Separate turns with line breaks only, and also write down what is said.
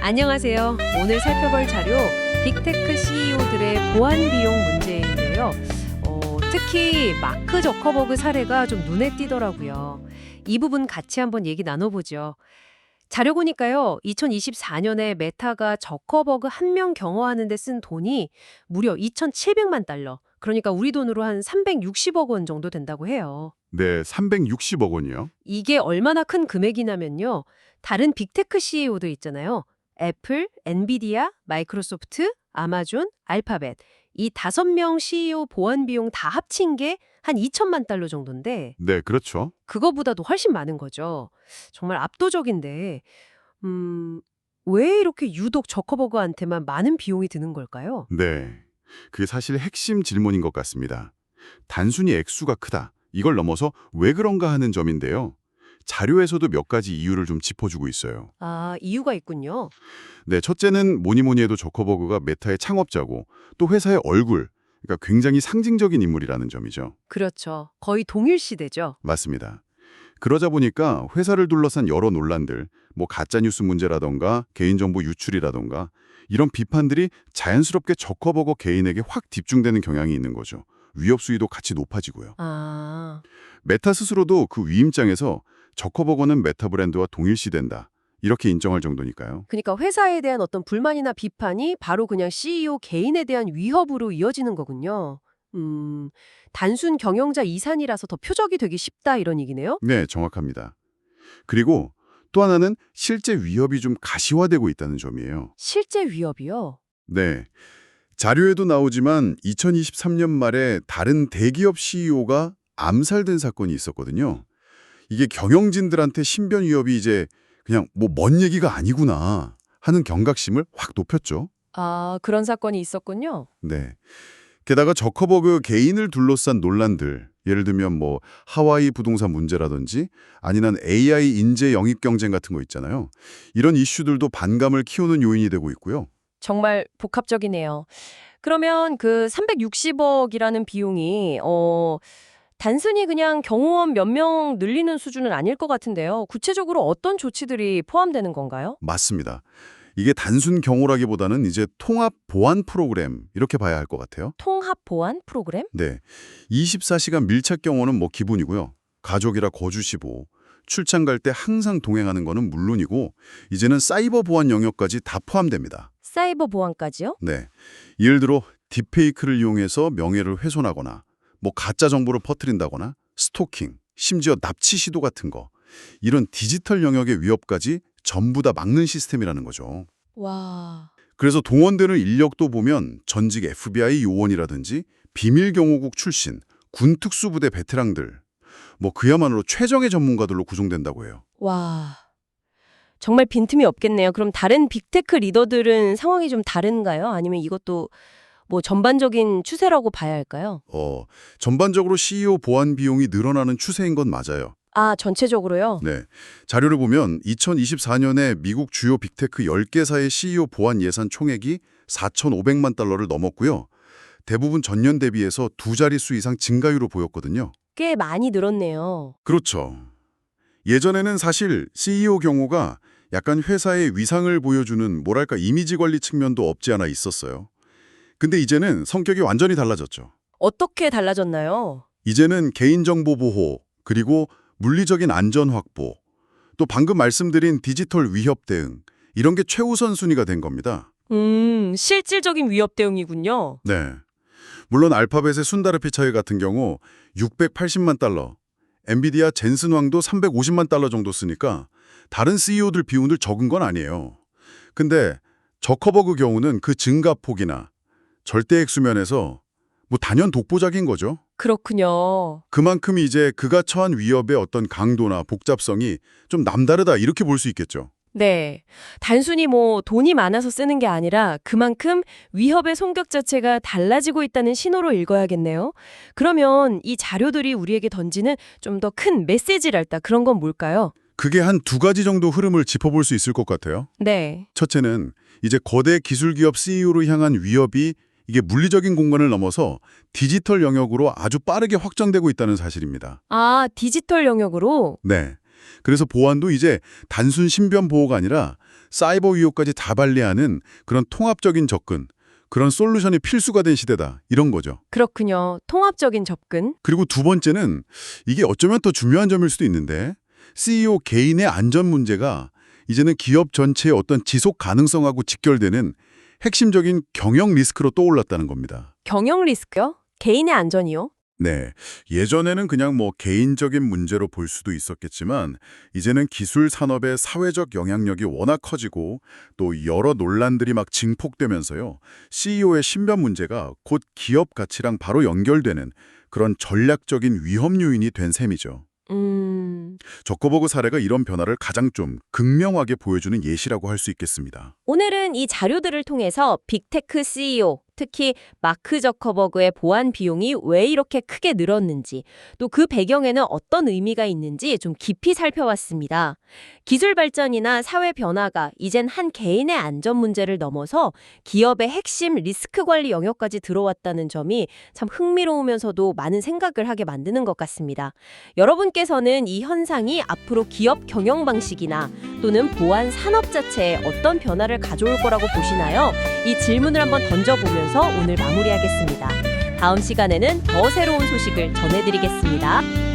안녕하세요. 오늘 살펴볼 자료, 빅테크 CEO들의 보안 비용 문제인데요. 특히 마크 저커버그 사례가 좀 눈에 띄더라고요. 이 부분 같이 한번 얘기 나눠보죠. 자료 보니까요, 2024년에 메타가 저커버그 한 명 경호하는 데 쓴 돈이 무려 2,700만 달러, 그러니까 우리 돈으로 한 360억 원 정도 된다고 해요.
네, 360억 원이요.
이게 얼마나 큰 금액이냐면요. 다른 빅테크 CEO들 있잖아요. 애플, 엔비디아, 마이크로소프트, 아마존, 알파벳. 이 5명 CEO 보안 비용 다 합친 게 한 2천만 달러 정도인데
네, 그렇죠.
그거보다도 훨씬 많은 거죠. 정말 압도적인데 왜 이렇게 유독 저커버그한테만 많은 비용이 드는 걸까요?
네, 그게 사실 핵심 질문인 것 같습니다. 단순히 액수가 크다, 이걸 넘어서 왜 그런가 하는 점인데요. 자료에서도 몇 가지 이유를 좀 짚어주고 있어요.
아, 이유가 있군요.
네, 첫째는 뭐니 해도 저커버그가 메타의 창업자고 또 회사의 얼굴, 그러니까 굉장히 상징적인 인물이라는 점이죠.
그렇죠. 거의 동일시대죠.
맞습니다. 그러자 보니까 회사를 둘러싼 여러 논란들, 뭐 가짜뉴스 문제라던가 개인정보 유출이라던가 이런 비판들이 자연스럽게 저커버거 개인에게 확 집중되는 경향이 있는 거죠. 위협 수위도 같이 높아지고요.
아,
메타 스스로도 그 위임장에서 저커버거는 메타 브랜드와 동일시된다, 이렇게 인정할 정도니까요.
그러니까 회사에 대한 어떤 불만이나 비판이 바로 그냥 CEO 개인에 대한 위협으로 이어지는 거군요. 단순 경영자 이산이라서 더 표적이 되기 쉽다 이런 얘기네요.
네, 정확합니다. 그리고 또 하나는 실제 위협이 좀 가시화되고 있다는 점이에요.
실제 위협이요.
네. 자료에도 나오지만 2023년 말에 다른 대기업 CEO가 암살된 사건이 있었거든요. 이게 경영진들한테 신변 위협이 이제 그냥 뭐 먼 얘기가 아니구나 하는 경각심을 확 높였죠.
아, 그런 사건이 있었군요.
네. 게다가 저커버그 개인을 둘러싼 논란들, 예를 들면 뭐 하와이 부동산 문제라든지 아니면 AI 인재 영입 경쟁 같은 거 있잖아요. 이런 이슈들도 반감을 키우는 요인이 되고 있고요.
정말 복합적이네요. 그러면 그 360억이라는 비용이 단순히 그냥 경호원 몇 명 늘리는 수준은 아닐 것 같은데요. 구체적으로 어떤 조치들이 포함되는 건가요?
맞습니다. 이게 단순 경호라기보다는 이제 통합 보안 프로그램 이렇게 봐야 할 것 같아요.
통합 보안 프로그램?
네. 24시간 밀착 경호는 뭐 기본이고요. 가족이라 거주시보, 출장 갈 때 항상 동행하는 거는 물론이고 이제는 사이버 보안 영역까지 다 포함됩니다.
사이버 보안까지요?
네. 예를 들어 딥페이크를 이용해서 명예를 훼손하거나 뭐 가짜 정보를 퍼뜨린다거나 스토킹, 심지어 납치 시도 같은 거. 이런 디지털 영역의 위협까지 전부 다 막는 시스템이라는 거죠.
와.
그래서 동원되는 인력도 보면 전직 FBI 요원이라든지 비밀경호국 출신, 군 특수부대 베테랑들, 뭐 그야말로 최정예 전문가들로 구성된다고 해요.
와. 정말 빈틈이 없겠네요. 그럼 다른 빅테크 리더들은 상황이 좀 다른가요? 아니면 이것도 뭐 전반적인 추세라고 봐야 할까요?
전반적으로 CEO 보안 비용이 늘어나는 추세인 건 맞아요.
아, 전체적으로요?
네. 자료를 보면 2024년에 미국 주요 빅테크 10개사의 CEO 보안 예산 총액이 4,500만 달러를 넘었고요. 대부분 전년 대비해서 두 자릿수 이상 증가율로 보였거든요.
꽤 많이 늘었네요.
그렇죠. 예전에는 사실 CEO 경호가 약간 회사의 위상을 보여주는 뭐랄까 이미지 관리 측면도 없지 않아 있었어요. 근데 이제는 성격이 완전히 달라졌죠.
어떻게 달라졌나요?
이제는 개인정보 보호, 그리고 물리적인 안전 확보, 또 방금 말씀드린 디지털 위협 대응, 이런 게 최우선 순위가 된 겁니다.
실질적인 위협 대응이군요.
네. 물론 알파벳의 순다르 피차이 같은 경우 680만 달러, 엔비디아 젠슨 왕도 350만 달러 정도 쓰니까 다른 CEO들 비운들 적은 건 아니에요. 근데 저커버그 경우는 그 증가폭이나 절대액 수면에서 뭐 단연 독보적인 거죠.
그렇군요.
그만큼 이제 그가 처한 위협의 어떤 강도나 복잡성이 좀 남다르다 이렇게 볼 수 있겠죠.
네. 단순히 뭐 돈이 많아서 쓰는 게 아니라 그만큼 위협의 성격 자체가 달라지고 있다는 신호로 읽어야겠네요. 그러면 이 자료들이 우리에게 던지는 좀 더 큰 메시지랄까 그런 건 뭘까요?
그게 한 두 가지 정도 흐름을 짚어볼 수 있을 것 같아요.
네.
첫째는 이제 거대 기술기업 CEO로 향한 위협이 이게 물리적인 공간을 넘어서 디지털 영역으로 아주 빠르게 확장되고 있다는 사실입니다.
아, 디지털 영역으로?
네. 그래서 보안도 이제 단순 신변 보호가 아니라 사이버 위협까지 다 관리하는 그런 통합적인 접근, 그런 솔루션이 필수가 된 시대다. 이런 거죠.
그렇군요. 통합적인 접근.
그리고 두 번째는 이게 어쩌면 더 중요한 점일 수도 있는데 CEO 개인의 안전 문제가 이제는 기업 전체의 어떤 지속 가능성하고 직결되는 핵심적인 경영 리스크로 떠올랐다는 겁니다.
경영 리스크요? 개인의 안전이요?
네. 예전에는 그냥 뭐 개인적인 문제로 볼 수도 있었겠지만 이제는 기술 산업의 사회적 영향력이 워낙 커지고 또 여러 논란들이 막 증폭되면서요. CEO의 신변 문제가 곧 기업 가치랑 바로 연결되는 그런 전략적인 위험 요인이 된 셈이죠. 저커버그 사례가 이런 변화를 가장 좀 극명하게 보여주는 예시라고 할 수 있겠습니다.
오늘은 이 자료들을 통해서 빅테크 CEO, 특히 마크 저커버그의 보안 비용이 왜 이렇게 크게 늘었는지, 또 그 배경에는 어떤 의미가 있는지 좀 깊이 살펴봤습니다. 기술 발전이나 사회 변화가 이젠 한 개인의 안전 문제를 넘어서 기업의 핵심 리스크 관리 영역까지 들어왔다는 점이 참 흥미로우면서도 많은 생각을 하게 만드는 것 같습니다. 여러분께서는 이 현상이 앞으로 기업 경영 방식이나 또는 보안 산업 자체에 어떤 변화를 가져올 거라고 보시나요? 이 질문을 한번 던져보면서 오늘 마무리하겠습니다. 다음 시간에는 더 새로운 소식을 전해드리겠습니다.